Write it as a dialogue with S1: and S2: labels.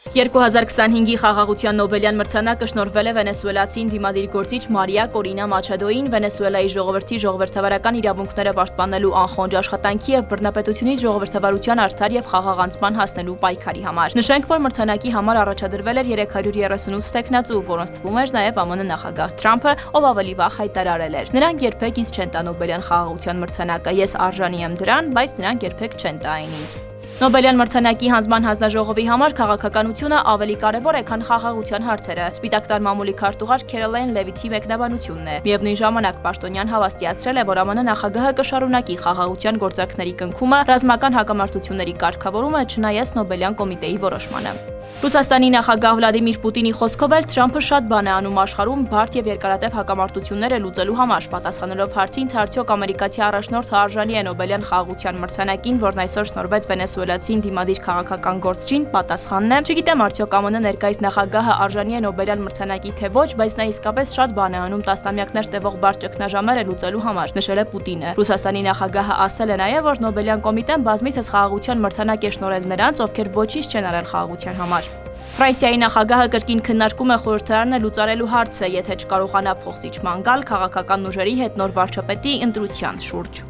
S1: 2025-ի խաղաղության Նոբելյան մրցանակը շնորհվել է վենեսուելացի ընդդիմադիր գործիչ Մարիա Կորինա Մաչադոին Վենեսուելայի ժողովրդի ժողովրդավարական իրավունքները պաշտպանելու անխոնջ աշխատանքի եւ բռնապետությունից ժողովրդավարության արդար եւ խաղաղ անցման հասնելու պայքարի համար։ Նշենք, որ մրցանակի համար առաջադրվել էր 338 տեխնացու, որոնց թվում էր նաեւ ԱՄՆ նախագահ Թրամփը, ով ավելի վաղ հայտարարել էր. Նրանք երբեք ինձ չեն տա Նոբելյան խաղաղության մրցանակը, ես արժանի եմ դրան, բայց նրանք երբեք չեն տա այն ինձ։ Նոբելյան մրցանակի հանձնման հանձնաժողովի համար քաղաքականությունը ավելի կարևոր է, քան խաղաղության հարցերը։ Սպիտակ տան մամուլի քարտուղար Քերոլայն Լևիթի մեկնաբանությունն է։ Միևնույն ժամանակ Պաշտոնյան հավաստիացրել է, որ ԱՄՆ նախագահը կշարունակի խաղաղության գործարքների կնքումը, ռազմական հակամարտությունների կարգավորումը, չնայած Նոբելյան կոմիտեի որոշմանը։ Ռուսաստանի նախագահ Վլադիմիր Պուտինի խոսքով էլ Թրամփը շատ բան է անում աշխարհում բարդ եւ երկարատև հակամարտությունները լուծելու համար, պատասխանելով հարցին, թե արդյոք ամերիկացի առաջնորդը արժանի է Նոբելյան խաղաղության մրցանակին, որն այսօր շնորհվեց վենեսուելացի ընդդիմադիր քաղաքական գործչին, պատասխանն է. չգիտեմ արդյոք ԱՄՆ ներկայիս նախագահը արժանի է Նոբելյան մրցանակի թե ոչ, բայց նա իսկապես շատ բան է անում տասնամյակներ տևող բարդ ճգնաժամերը լուծելու համար, նշել է Պուտինը։ Ռուսաստանի նախագահը ասել է նաեւ, որ Նոբելյան կոմիտեն բազմիցս խաղաղության մրցանակ է շնորհել նրանց, ովքեր ոչինչ չեն արել խաղաղության համար։ Ֆրանսիայի նախագահը կրկին քննարկում է խորհրդարանը լուծարելու հարցը, եթե չկարողանա փոխզիջման գալ քաղաքական ուժերի հետ նոր վարչապետի ընտրության շուրջ։